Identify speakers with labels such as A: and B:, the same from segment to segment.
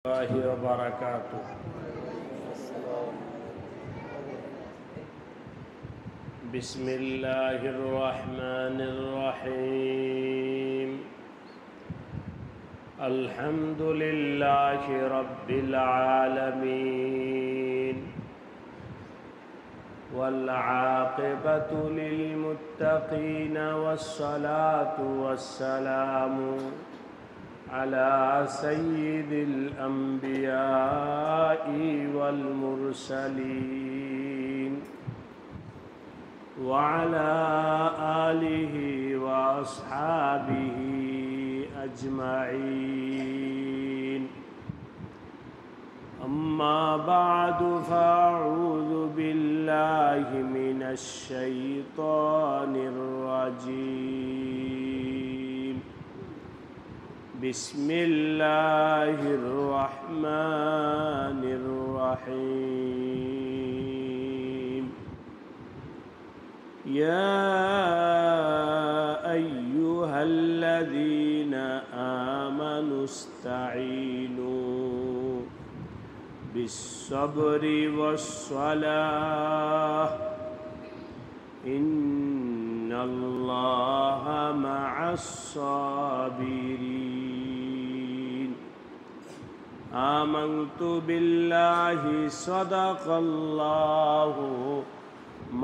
A: الله وبركاته. بسم الله الرحمن الرحيم. الحمد لله رب العالمين والعاقبة للمتقين والصلاة والسلام على سيد الأنبياء والمرسلين وعلى آله وأصحابه أجمعين. أما بعد فأعوذ بالله من الشيطان الرجيم. بسم الله الرحمن الرحيم. يا أيها الذين آمنوا استعينوا بالصبر والصلاة إن الله مع الصابرين. آمنت بالله صدق الله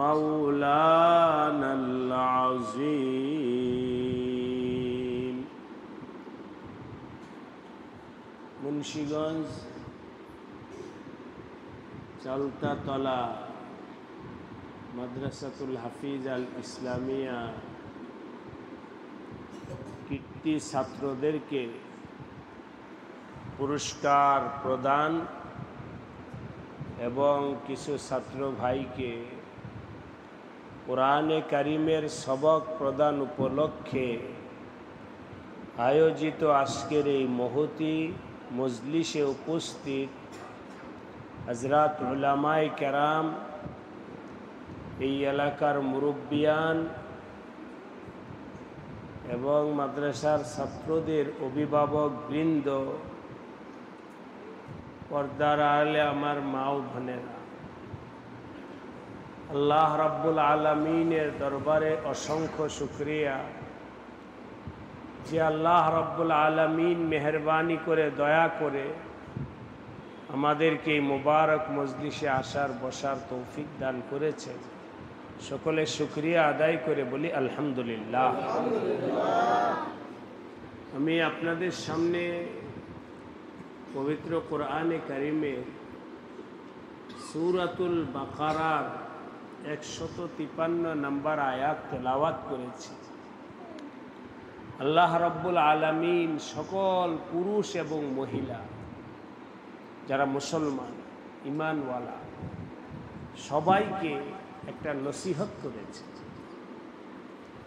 A: مولانا العظيم. মুন্সিগঞ্জ চালতাতলা মাদ্রাসাতুল হাফিজ আল ইসলামিয়া কীর্তি ছাত্রদেরকে পুরস্কার প্রদান এবং কিছু ছাত্র ভাইকে কোরআনে কারিমের সবক প্রদান উপলক্ষে আয়োজিত আজকের এই মহতি মজলিসে উপস্থিত হযরত উলামায়ে কেরাম, এই এলাকার মুরব্বিয়ান এবং মাদ্রাসার ছাত্রদের অভিভাবক বৃন্দ, পর্দার আড়ালে আমার মা ও বোনেরা, আল্লাহ রাব্বুল আলামিনের দরবারে অসংখ্য শুকরিয়া যে আল্লাহ রাব্বুল আলামিন মেহেরবানি করে দয়া করে আমাদেরকে এই মুবারক মজলিসে আসার বসার তৌফিক দান করেছেন। সকলে শুকরিয়া আদায় করে বলি আলহামদুলিল্লাহ। আমি আপনাদের সামনে পবিত্র কোরআনে কারিমের সূরাতুল বাকারার 153 নম্বর আয়াত তেলাওয়াত করেছি। আল্লাহ রাব্বুল আলামিন সকল পুরুষ এবং মহিলা যারা মুসলমান ঈমানওয়ালা সবাইকে একটা নসিহত করেছে,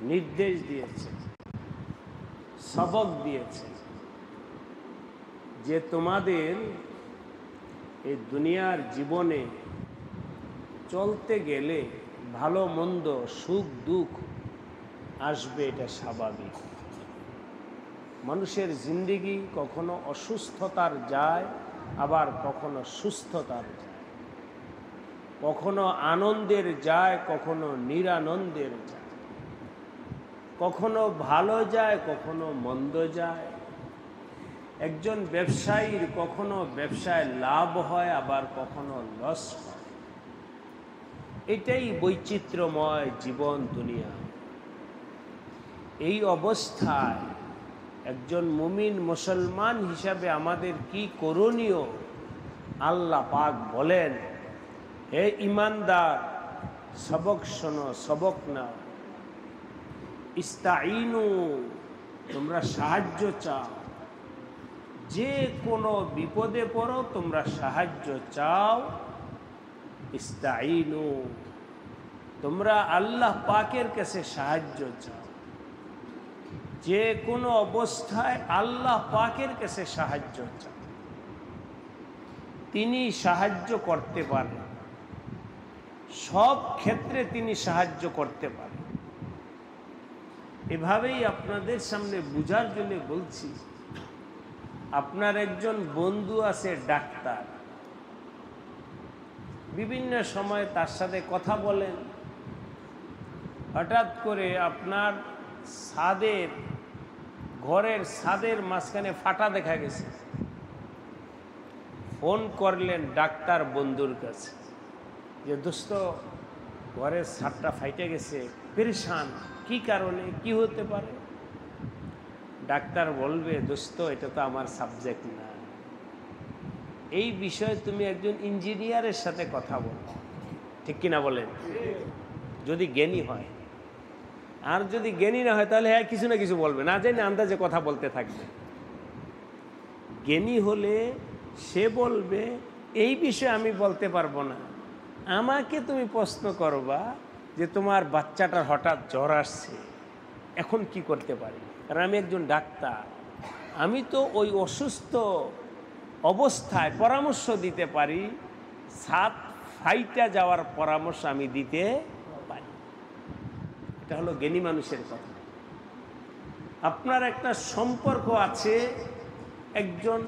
A: নির্দেশ দিয়েছে, সবক দিয়েছে যে তোমাদের এই দুনিয়ার জীবনে চলতে গেলে ভালো মন্দ সুখ দুঃখ আসবে, এটা স্বাভাবিক। মানুষের জিন্দেগি কখনো অসুস্থতার যায়, আবার কখনো সুস্থতার যায়, কখনো আনন্দের যায়, কখনো নিরানন্দের যায়, কখনো ভালো যায়, কখনো মন্দ যায়। একজন ব্যবসায়ীর কখনো ব্যবসায় লাভ হয়, আবার কখনো লস হয়। এটাই বৈচিত্র্যময় জীবন দুনিয়া। এই অবস্থায় একজন মুমিন মুসলমান হিসাবে আমাদের কি করণীয়? আল্লাহ পাক বলেন, হে ঈমানদার, সবক শোনো, সবক নাও। ইস্তাঈনু, তোমরা সাহায্য চাও। যে কোনো বিপদে পড়ো তোমরা সাহায্য চাও। ইস্তাঈনু, তোমরা আল্লাহ পাকের কাছে সাহায্য চাও। যে কোনো অবস্থায় আল্লাহ পাকের কাছে সাহায্য চাও, তিনি সাহায্য করতে পারেন। সব ক্ষেত্রে তিনি সাহায্য করতে পারেন। এভাবেই আপনাদের সামনে বুঝার জন্য বলছি আপনার একজন বন্ধু আছে ডাক্তার, বিভিন্ন সময় তার সাথে কথা বলেন, হঠাৎ করে আপনার ঘরের ছাদের মাঝখানে ফাটা দেখা গেছে। ফোন করলেন ডাক্তার বন্ধুর কাছে যে দোস্ত, ঘরের ছাদটা ফাইটে গেছে, পেরেশান, কি কারণে, কি হতে পারে? ডাক্তার বলবে, দোস্ত এটা তো আমার সাবজেক্ট না, এই বিষয়ে তুমি একজন ইঞ্জিনিয়ারের সাথে কথা বলো। ঠিক কিনা বলেন? যদি জ্ঞানী হয়। আর যদি জ্ঞানী না হয় তাহলে হ্যাঁ কিছু না কিছু বলবে, না জেনে আন্দাজে কথা বলতে থাকবে। জ্ঞানী হলে সে বলবে এই বিষয়ে আমি বলতে পারবো না, আমাকে তুমি প্রশ্ন করবা যে তোমার বাচ্চাটার হঠাৎ জ্বর আসছে, এখন কি করতে পারি? কারণ আমি একজন ডাক্তার, আমি তো ওই অসুস্থ অবস্থায় পরামর্শ দিতে পারি, ছাদ ফাইটা যাওয়ার পরামর্শ আমি দিতে পারি। এটা হলো জ্ঞানী মানুষের কথা। আপনার একটা সম্পর্ক আছে একজন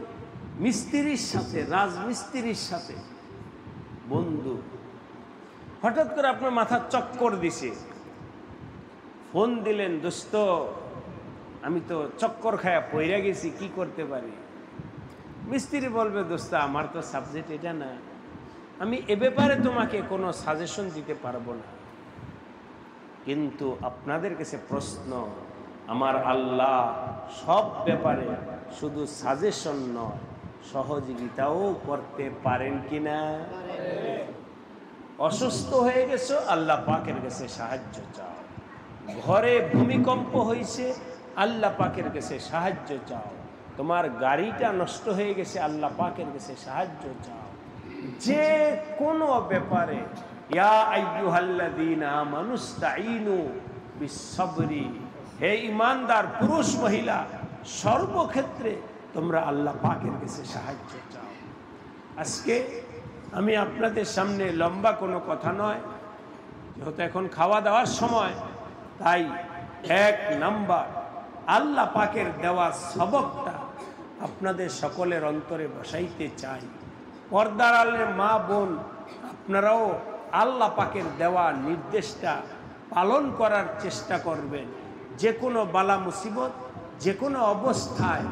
A: মিস্ত্রির সাথে, রাজমিস্ত্রির সাথে, বন্ধু, হঠাৎ করে আপনার মাথা চক্কর দিছে, ফোন দিলেন, দোস্ত আমি তো চক্কর খায়া পইরা গেছি, কি করতে পারি? মিস্ত্রি বলবে, দোস্ত আমার তো সাবজেক্ট এটা না, আমি এ ব্যাপারে তোমাকে কোনো সাজেশন দিতে পারবো না। কিন্তু আপনাদের কাছে প্রশ্ন, আমার আল্লাহ সব ব্যাপারে শুধু সাজেশন নয়, সহযোগিতাও করতে পারেন কিনা? অসুস্থ হয়ে গেছো, আল্লাহ পাকের কাছে সাহায্য চাও। ঘরে ভূমিকম্প হয়েছে, আল্লাহ পাকের কাছে সাহায্য চাও। তোমার গাড়িটা নষ্ট হয়ে গেছে, আল্লাহ পাকের কাছে সাহায্য চাও। যে কোনো ব্যাপারে, ইয়া আইয়ুহাল্লাযীনা আমানুস্তাঈনু বিসসবরি, হে ঈমানদার পুরুষ মহিলা, সর্বক্ষেত্রে তোমরা আল্লাহ পাকের কাছে সাহায্য চাও। আজকে আমি আপনাদের সামনে লম্বা কোনো কথা নয়, যেহেতু এখন খাওয়া দাওয়ার সময়, তাই 1 নাম্বার আল্লাহ পাকের দেওয়া সবকটা আপনাদের সকলের অন্তরে বসাইতে চাই। পর্দার আড়ালের মা বোন, আপনারাও আল্লাহ পাকের দেওয়া নির্দেশটা পালন করার চেষ্টা করবেন। যে কোনো বালা মুসিবত, যে কোনো অবস্থায়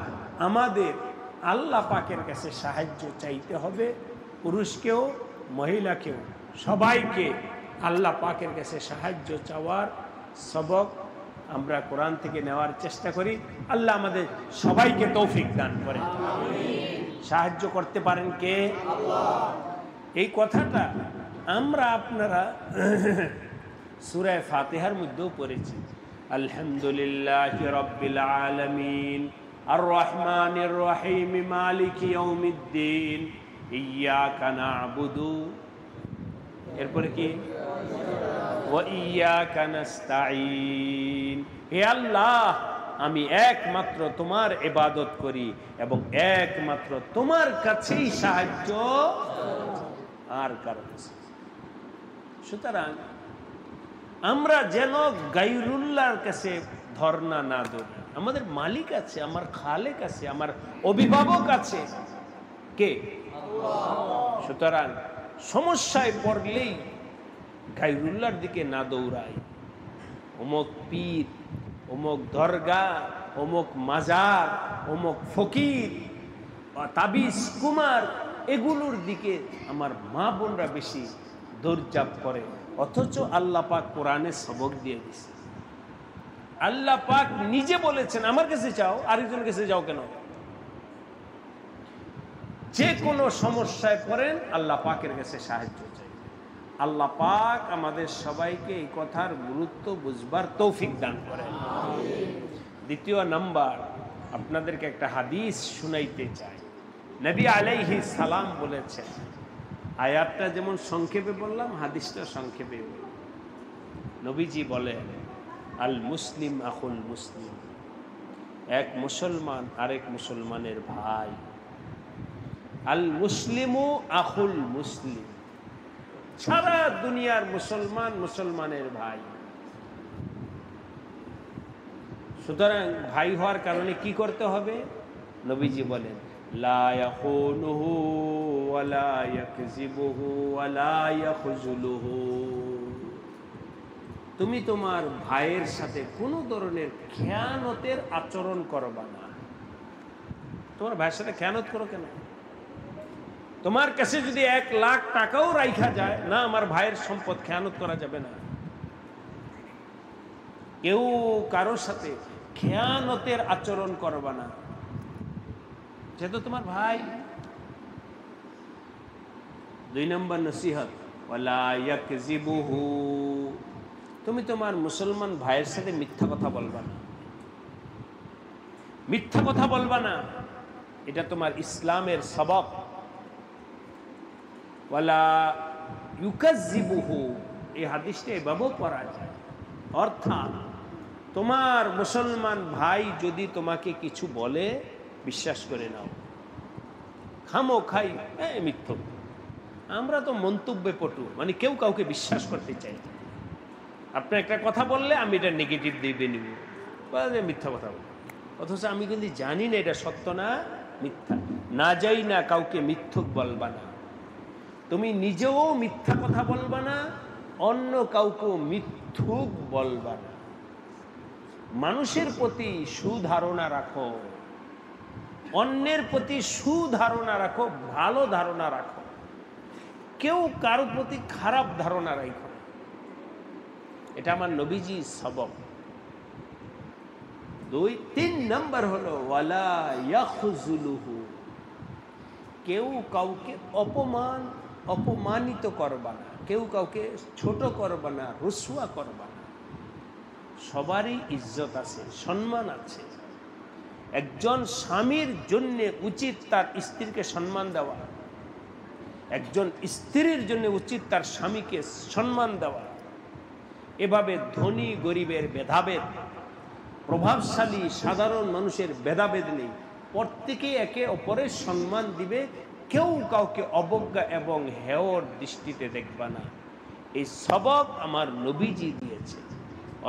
A: আমাদের আল্লাহ পাকের কাছে সাহায্য চাইতে হবে। পুরুষকেও মহিলাকেও সবাইকে আল্লাহ পাকের কাছে সাহায্য চাওয়ার সবক আমরা কোরআন থেকে নেওয়ার চেষ্টা করি। আল্লাহ আমাদের সবাইকে তৌফিক দান করেন। সাহায্য করতে পারেন কে? আল্লাহ। এই কথাটা আমরা আপনারা সূরা ফাতিহার মধ্যেও পড়েছি। আলহামদুলিল্লাহি রাব্বিল আলামিন আর রহমানির রহিম মালিকি ইয়াউমিদ্দিন ইয়্যাকা না'বুদু, এরপরে কি? ওয়া ইয়্যাকা নাস্তাঈন। হে আল্লাহ, আমি একমাত্র তোমার ইবাদত করি এবং একমাত্র তোমার কাছেই সাহায্য, আর কারো কাছে। সুতরাং আমরা যেন গায়রুল্লাহর কাছে ধর্ণা না ধরি। আমাদের মালিক আছে, আমার খালেক আছে, আমার অভিভাবক আছে, কে? আল্লাহ। সুতরাং সমস্যায় পড়লেই গায়রুল্লাহর দিকে না দৌড়াই। অমুক পীর, অমুক দরগা, অমুক মাজার, অমুক ফকির, তাবিজ কুমার, এগুলোর দিকে আমার মা বোনরা বেশি দৌড়ঝাঁপ করে। অথচ আল্লাহ পাক কোরআনে সবক দিয়ে দিছে। আল্লাহ পাক নিজে বলেছেন, আমার কাছে চাও, আরেকজনের কাছে যাও কেন? যে কোনো সমস্যায় পড়েন আল্লাহ পাকের কাছে সাহায্য চাই। আল্লাহ পাক আমাদের সবাইকে এই কথার গুরুত্ব বুঝবার তৌফিক দান করেন। দ্বিতীয় নাম্বার, আপনাদেরকে একটা হাদিস শুনাইতে চাই। নবী আলাইহিস সালাম বলেছেন, আয়াতটা যেমন সংক্ষেপে বললাম, হাদিসটা সংক্ষেপে বললাম। নবীজি বলেন, আল মুসলিম আখুল মুসলিম, এক মুসলমান আরেক মুসলমানের ভাই। আল মুসলিমু আখুল মুসলিম, সারা দুনিয়ার মুসলমান মুসলমানের ভাই। সুতরাং ভাই হওয়ার কারণে কি করতে হবে? নবীজি বলেন, লা ইয়াখুনুহু ওয়া লা ইয়াকযিবুহু ওয়া লা ইয়াখযুলুহু। তুমি তোমার ভাইয়ের সাথে কোনো ধরনের খেয়ানতের আচরণ করবা না। তোমার ভাইয়ের সাথে খেয়ানত করো কেন? তোমার কাছে যদি 1 লাখ টাকাও রাখা যায় না, আমার ভাইয়ের সম্পদ খেয়ানত করা যাবে না। কেউ কারোর সাথে খেয়ানতের আচরণ করবা না, যেহেতু তোমার ভাই। 2 নম্বর নসিহত, ওয়ালা ইয়াকযিবুহু। তুমি তোমার মুসলমান ভাইয়ের সাথে মিথ্যা কথা বলবা না, মিথ্যা কথা বলবা না, এটা তোমার ইসলামের সবক। ওয়ালা ইউকাযিবুহু, এই হাদিসটা এভাবেও পড়া যায়, অর্থাৎ তোমার মুসলমান ভাই যদি তোমাকে কিছু বলে বিশ্বাস করে নাও, খামোখাই মিথ্যা। আমরা তো মন্তব্যে পটু, মানে কেউ কাউকে বিশ্বাস করতে চাই। আপনি একটা কথা বললে আমি এটা নেগেটিভ দিয়ে নিব, মিথ্যা কথা বল, অথচ আমি কিন্তু জানি না এটা সত্য না মিথ্যা। না যাই না কাউকে মিথ্যুক বলবা না, তুমি নিজেও মিথ্যা কথা বলবা না, অন্য কাউকেও মিথ্যুক বলবা না। মানুষের প্রতি সুধারণা রাখো, অন্যের প্রতি সুধারণা রাখো, ভালো ধারণা রাখো, কেউ কারো প্রতি খারাপ ধারণা রাখো। এটা আমার নবীজি সবক। 2-3 নম্বর হলো ওয়ালা ইয়াখযুলুহু, কেউ কাউকে অপমানিত করবা না, কেউ কাউকে ছোট করবা না, রুসওয়া করবা না। সবারই ইজ্জত আছে, সম্মান আছে। একজন স্বামীর জন্য উচিত তার স্ত্রীকে সম্মান দেওয়া, একজন স্ত্রীর জন্য উচিত তার স্বামীকে সম্মান দেওয়া। এভাবে ধনী গরিবের ভেদাভেদ, প্রভাবশালী সাধারণ মানুষের ভেদাভেদ নেই, প্রত্যেকে একে অপরের সম্মান দিবে, কেউ কাউকে অবজ্ঞা এবং হেয়র দৃষ্টিতে দেখবা না। এই সবক আমার নবীজি দিয়েছে।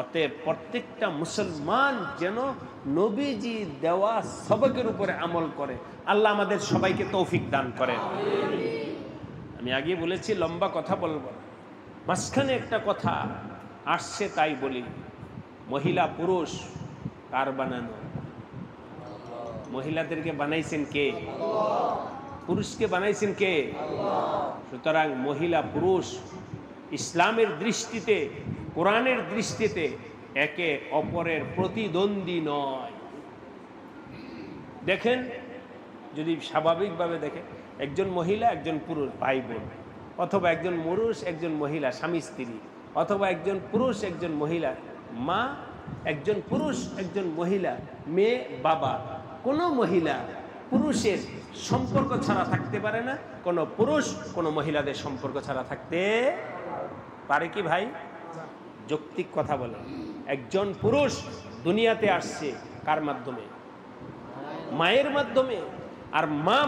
A: অতএব প্রত্যেকটা মুসলমান যেন নবীজি দেওয়া সবকের উপরে আমল করে। আল্লাহ আমাদের সবাইকে তৌফিক দান করেন। আমি আগে বলেছি লম্বা কথা বলবো, মাঝখানে একটা কথা আসছে তাই বলি। মহিলা পুরুষ কার বানানো? মহিলাদেরকে বানাইছেন কে? পুরুষকে বানাইছেন কে? সুতরাং মহিলা পুরুষ ইসলামের দৃষ্টিতে, কোরআনের দৃষ্টিতে একে অপরের প্রতিদ্বন্দ্বী নয়। দেখেন, যদি স্বাভাবিকভাবে দেখেন, একজন মহিলা একজন পুরুষ ভাই বোন, অথবা একজন পুরুষ একজন মহিলা স্বামী স্ত্রী, অথবা একজন পুরুষ একজন মহিলা মা, একজন পুরুষ একজন মহিলা মেয়ে বাবা। কোনো মহিলা পুরুষের সম্পর্ক ছাড়া থাকতে পারে না, কোনো পুরুষ কোনো মহিলাদের সম্পর্ক ছাড়া থাকতে পারে কি ভাই? যৌক্তিক কথা বলে। একজন পুরুষ দুনিয়াতে আসছে কার মাধ্যমে? মায়ের মাধ্যমে। আর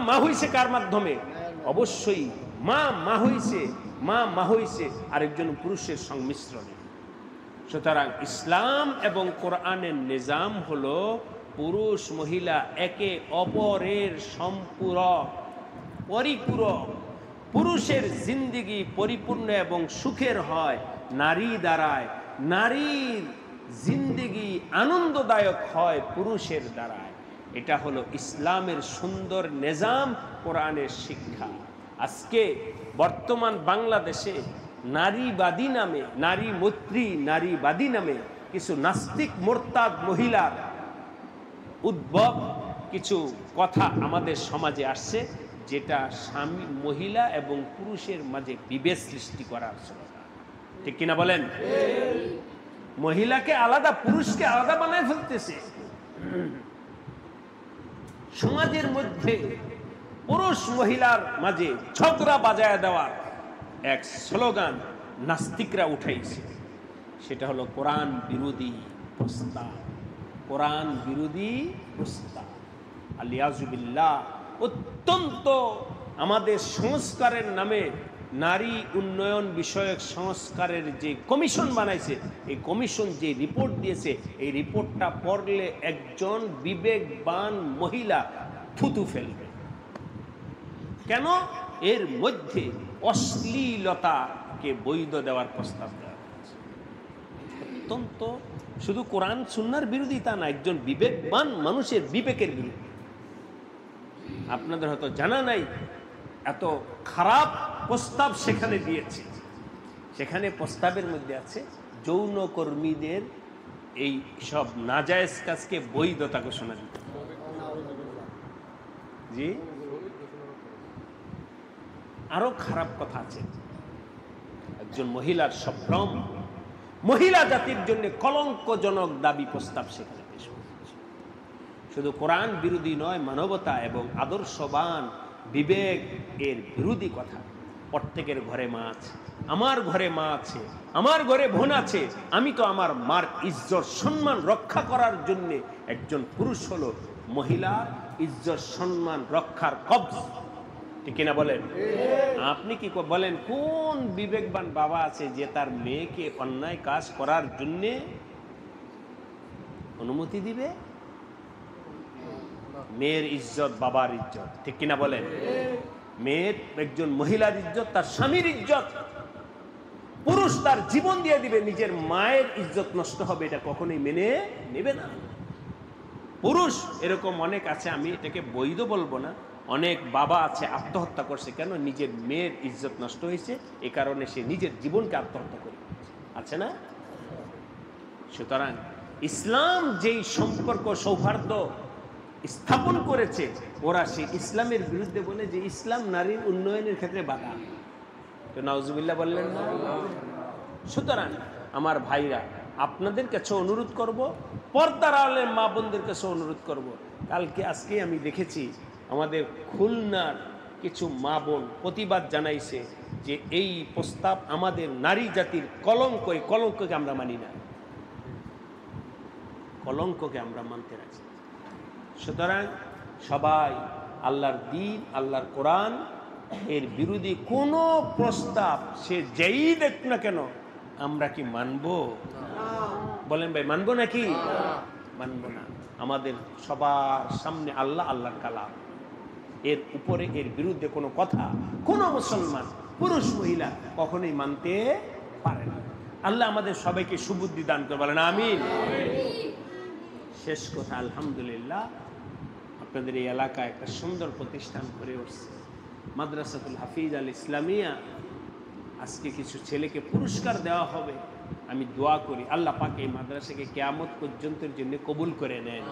A: মা হইছে কার মাধ্যমে? অবশ্যই মা হইছে আরেকজন পুরুষের সংমিশ্রণে। সুতরাং ইসলাম এবং কোরআনের নিজাম হলো পুরুষ মহিলা একে অপরের সম্পূরক, পরিপূরক। পুরুষের জিন্দেগি পরিপূর্ণ এবং সুখের হয় নারী দ্বারায়, নারীর জিন্দেগি আনন্দদায়ক হয় পুরুষের দ্বারায়। এটা হলো ইসলামের সুন্দর নিজাম, কোরআনের শিক্ষা। আজকে বর্তমান বাংলাদেশে নারীবাদী নামে, নারীবাদী নামে কিছু নাস্তিক মোরতাদ মহিলার উদ্ভব কিছু কথা আমাদের সমাজে আসছে, যেটা স্বামী মহিলা এবং পুরুষের মাঝে বিভেদ সৃষ্টি করার চেষ্টা। ঠিক কিনা বলেন? মহিলাকে আলাদা, পুরুষকে আলাদা বানায় ফেলতেছে। সমাজের মধ্যে পুরুষ মহিলার মাঝে ঝগড়া বাজায় দেওয়ার এক স্লোগান নাস্তিকরা উঠাইছে, সেটা হলো কোরআন বিরোধী প্রস্তাব। কোরআন বিরোধী প্রস্তাব, আলিয়াজুবিল্লাহ। অত্যন্ত আমাদের সংস্কারের নামে নারী উন্নয়ন বিষয়ক সংস্কারের যে কমিশন বানাইছে, এই কমিশন যে রিপোর্ট দিয়েছে, এই রিপোর্টটা পড়লে একজন বিবেকবান মহিলা থুতু ফেলবে। কেন? এর মধ্যে অশ্লীলতাকে বৈধ দেওয়ার প্রস্তাব দেওয়া হয়েছে। অত্যন্ত শুধু কোরআন সুন্নাহর বিরোধী তা না, একজন বিবেকবান মানুষের বিবেকের বিরুদ্ধে। আপনাদের হয়তো জানা নাই এত খারাপ প্রস্তাব সেখানে দিয়েছে। সেখানে প্রস্তাবের মধ্যে আছে যৌনকর্মীদের এই সব নাজায়েজ কাজকে বৈধতা ঘোষণা দিতে। জি, আরো খারাপ কথা আছে। একজন মহিলার সম্ভ্রম, মহিলা জাতির জন্য কলঙ্কজনক দাবি প্রস্তাব সেখানে পেশ করেছে। শুধু কোরআন বিরোধী নয়, মানবতা এবং আদর্শবান বিবেক এর বিরোধী কথা। প্রত্যেকের ঘরে মা আছে, আমার ঘরে মা আছে, আমার ঘরে বোন আছে। আমি তো আমার মার ইজ্জত সম্মান রক্ষা করার জন্য, একজন পুরুষ হলো মহিলার ইজ্জত সম্মান রক্ষার কবজ, ঠিক কিনা বলেন? আপনি কি বলেন, কোন বিবেকবান বাবা আছে যে তার মেয়েকে অন্যায় কাজ করার জন্য অনুমতি দিবে? মেয়ের ইজ্জত বাবার ইজ্জত, ঠিক কিনা বলেন? মেয়ের, একজন মহিলার ইজ্জত তার স্বামীর ইজ্জত। পুরুষ তার জীবন দিয়ে দিবে, নিজের মায়ের ইজ্জত নষ্ট হবে, এটা কখনোই মেনে নেবে না। পুরুষ এরকম অনেক আছে, আমি এটাকে বৈধ বলবো না, অনেক বাবা আছে আত্মহত্যা করছে। কেন? নিজের মেয়ের ইজ্জত নষ্ট হয়েছে, এ কারণে সে নিজের জীবনকে আত্মহত্যা করে আছে না? সুতরাং ইসলাম যেই সম্পর্ক সৌহার্দ্য স্থাপন করেছে, ওরা সেই ইসলামের বিরুদ্ধে বলে যে ইসলাম নারীর উন্নয়নের ক্ষেত্রে বাধা। তো নাউজুবিল্লাহ বললেন না? সুতরাং আমার ভাইরা, আপনাদের কাছে অনুরোধ করব, পর্দার আড়ালের মা বোনদের কাছে অনুরোধ করব। আজকে আমি দেখেছি আমাদের খুলনার কিছু মা বোন প্রতিবাদ জানাইছে যে এই প্রস্তাব আমাদের নারী জাতির কলঙ্ক, এই কলঙ্ককে আমরা মানি না, কলঙ্ককে আমরা মানতে রাখি। সুতরাং সবাই আল্লাহর দ্বীন, আল্লাহর কোরআন এর বিরোধী কোনো প্রস্তাব সে যেই দেখ না কেন, আমরা কি মানবো? বলেন ভাই, মানবো নাকি? মানবো না। আমাদের সবার সামনে আল্লাহ, আল্লাহর কালাম, এর উপরে এর বিরুদ্ধে কোনো কথা কোনো মুসলমান পুরুষ মহিলা কখনোই মানতে পারে না। আল্লাহ আমাদের সবাইকে সুবুদ্ধি দান করে, বলেন আমিন। শেষ কথা, আলহামদুলিল্লাহ আপনাদের এই এলাকায় একটা সুন্দর প্রতিষ্ঠান করে উঠছে, মাদ্রাসাতুল হাফিজ আল ইসলামিয়া। আজকে কিছু ছেলেকে পুরস্কার দেওয়া হবে। আমি দোয়া করি আল্লাহ পাক এই মাদ্রাসাকে কিয়ামত পর্যন্তের জন্য কবুল করে নেন।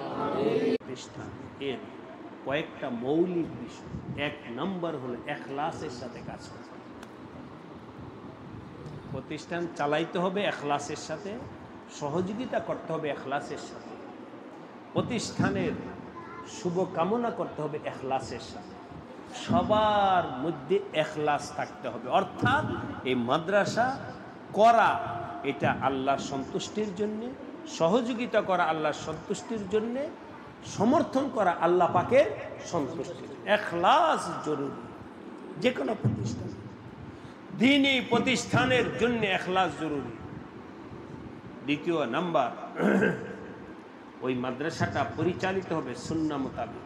A: প্রতিষ্ঠান এর কয়েকটা মৌলিক বিষয়, 1 নম্বর হলো ইখলাসের সাথে কাজ করতে। প্রতিষ্ঠান চালাইতে হবে ইখলাসের সাথে, সহযোগিতা করতে হবে ইখলাসের সাথে, প্রতিষ্ঠানের শুভ কামনা করতে হবে ইখলাসের সাথে, সবার মধ্যে ইখলাস থাকতে হবে। অর্থাৎ এই মাদ্রাসা করা এটা আল্লাহর সন্তুষ্টির জন্যে, সহযোগিতা করা আল্লাহর সন্তুষ্টির জন্যে, সমর্থন করা আল্লাহ পাকের সন্তুষ্টি। ইখলাস জরুরি যে কোনো প্রতিষ্ঠান, দ্বীনি প্রতিষ্ঠানের জন্য ইখলাস জরুরি। দ্বিতীয় নাম্বার, ওই মাদ্রাসাটা পরিচালিত হবে সুন্নাহ মোতাবেক,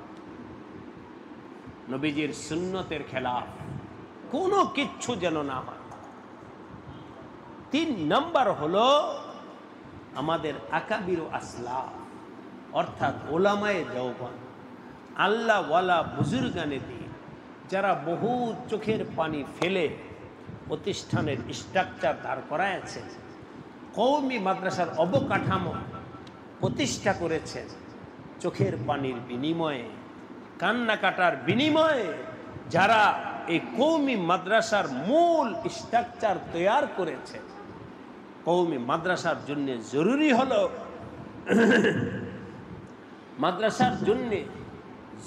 A: নবীজির সুন্নতের খেলাফ কোনো কিচ্ছু যেন না হয়। 3 নম্বর হলো আমাদের আকাবির আসলাফ, অর্থাৎ ওলামায়ে দেওবন্দ, আল্লাহ ওয়ালা বুজুর্গানে দিন, যারা বহু চোখের পানি ফেলে প্রতিষ্ঠানের স্ট্রাকচার দাঁড় করায়ছেন, কওমি মাদ্রাসার অবকাঠামো প্রতিষ্ঠা করেছেন, চোখের পানির বিনিময়ে, কান্না কাটার বিনিময়ে যারা এই কওমি মাদ্রাসার মূল স্ট্রাকচার তৈয়ার করেছে, কওমি মাদ্রাসার জন্য জরুরি হলো মাদ্রাসার জন্য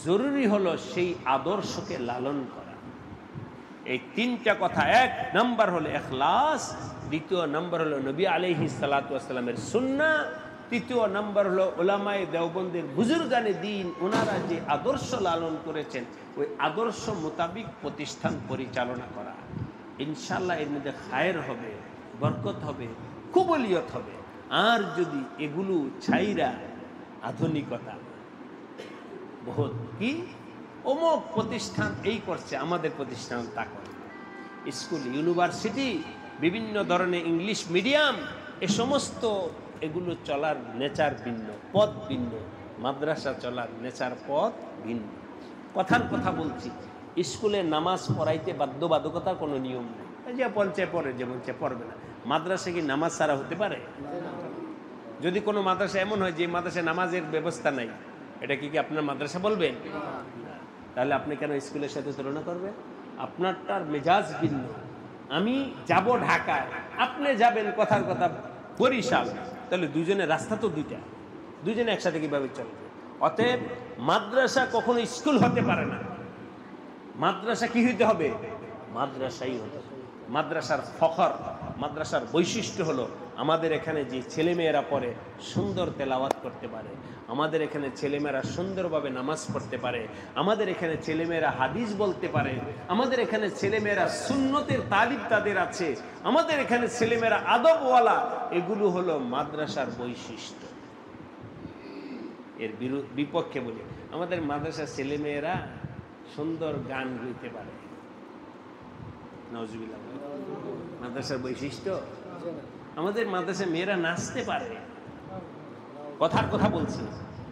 A: জরুরি হলো সেই আদর্শকে লালন করা। এই 3টা কথা, 1 নম্বর হলো ইখলাস, 2 নম্বর হলো নবী আলাইহিস সালাতু ওয়াস সালামের সুন্নাহ, 3 নম্বর হলো উলামায়ে দেওবন্দের বুজুর্গানে দ্বীন, ওনারা যে আদর্শ লালন করেছেন ওই আদর্শ মোতাবিক প্রতিষ্ঠান পরিচালনা করা। ইনশাআল্লাহ এর মধ্যে খায়ের হবে, বরকত হবে, কবুলিয়ত হবে। আর যদি এগুলো ছাইরা আধুনিকতা, বহুত কি অমুক প্রতিষ্ঠান এই করছে, আমাদের প্রতিষ্ঠান তা করে। স্কুল, ইউনিভার্সিটি, বিভিন্ন ধরনের ইংলিশ মিডিয়াম, এ সমস্ত এগুলো চলার নেচার ভিন্ন, পথ ভিন্ন। মাদ্রাসা চলার নেচার পথ ভিন্ন। কথার কথা বলছি, স্কুলে নামাজ পড়াইতে বাধ্যবাধকতার কোনো নিয়ম নেই। যে পঞ্চে পড়ে, যে বলছে পড়বে না। মাদ্রাসা কি নামাজ ছাড়া হতে পারে? যদি কোনো মাদ্রাসা এমন হয় যে মাদ্রাসায় নামাজের ব্যবস্থা নাই, এটা কি আপনার মাদ্রাসা বলবেন? তাহলে আপনি কেন স্কুলের সাথে তুলনা করবেন? আপনারটার মেজাজ ভিন্ন। আমি যাব ঢাকায়, আপনি যাবেন কথার কথা বরিশাল, তাহলে দুজনের রাস্তা তো দুইটা, দুজনে একসাথে কিভাবে চলবে? অতএব মাদ্রাসা কখনো স্কুল হতে পারে না। মাদ্রাসা কি হইতে হবে? মাদ্রাসাই হতে হবে। মাদ্রাসার ফখর, মাদ্রাসার বৈশিষ্ট্য হলো আমাদের এখানে যে ছেলেমেয়েরা পড়ে সুন্দর তেলাওয়াত করতে পারে, আমাদের এখানে ছেলেমেয়েরা সুন্দরভাবে নামাজ পড়তে পারে, আমাদের এখানে ছেলেমেয়েরা হাদিস বলতে পারে, আমাদের এখানে ছেলেমেয়েরা সুন্নতের তালিম তাদের আছে, আমাদের এখানে ছেলেমেয়েরা আদবওয়ালা। এগুলো হলো মাদ্রাসার বৈশিষ্ট্য। এর বিপক্ষে বলি, আমাদের মাদ্রাসার ছেলেমেয়েরা সুন্দর গান গাইতে পারে, নাউজুবিল্লাহ। মাদ্রাসার বৈশিষ্ট্য, আমাদের মাদ্রাসায় মেয়েরা নাচতে পারে। কথার কথা বলছি,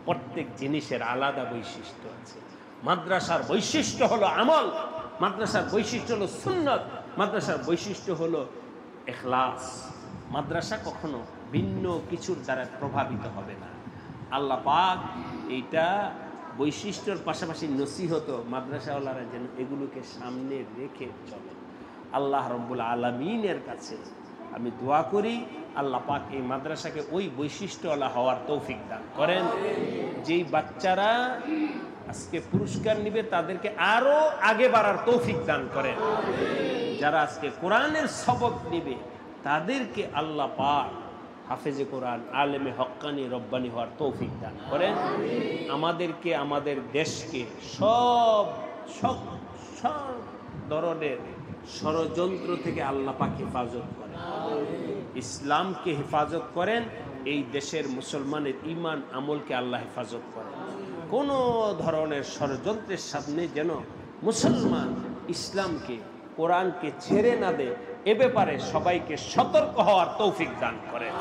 A: প্রত্যেক জিনিসের আলাদা বৈশিষ্ট্য আছে। মাদ্রাসার বৈশিষ্ট্য হলো আমল, মাদ্রাসার বৈশিষ্ট্য হলো সুন্নত, মাদ্রাসার বৈশিষ্ট্য হলো ইখলাস। মাদ্রাসা কখনো ভিন্ন কিছুর দ্বারা প্রভাবিত হবে না। আল্লাহ পাক এইটা বৈশিষ্ট্যর পাশাপাশি নসিহত, মাদ্রাসাওয়ালারা যেন এগুলোকে সামনে রেখে চলে। আল্লাহ রব্বুল আলামিনের কাছে আমি দোয়া করি, আল্লাহ পাক এই মাদ্রাসাকে ওই বৈশিষ্ট্যওয়ালা হওয়ার তৌফিক দান করেন। যেই বাচ্চারা আজকে পুরস্কার নিবে তাদেরকে আরো আগে বাড়ার তৌফিক দান করেন। যারা আজকে কোরআনের সবক নিবে তাদেরকে আল্লাহ পাক হাফেজে কোরআন, আলেমে হক্কানি, রব্বানি হওয়ার তৌফিক দান করেন। আমাদেরকে, আমাদের দেশকে সব ধরনের ষড়যন্ত্র থেকে আল্লাহ পাক হেফাজত করেন, ইসলামকে হেফাজত করেন, এই দেশের মুসলমানের ঈমান আমলকে আল্লাহ হেফাজত করেন। কোনো ধরনের ষড়যন্ত্রের সামনে যেন মুসলমান ইসলামকে, কোরআনকে ছেড়ে না দেয়, এ ব্যাপারে সবাইকে সতর্ক হওয়ার তৌফিক দান করেন।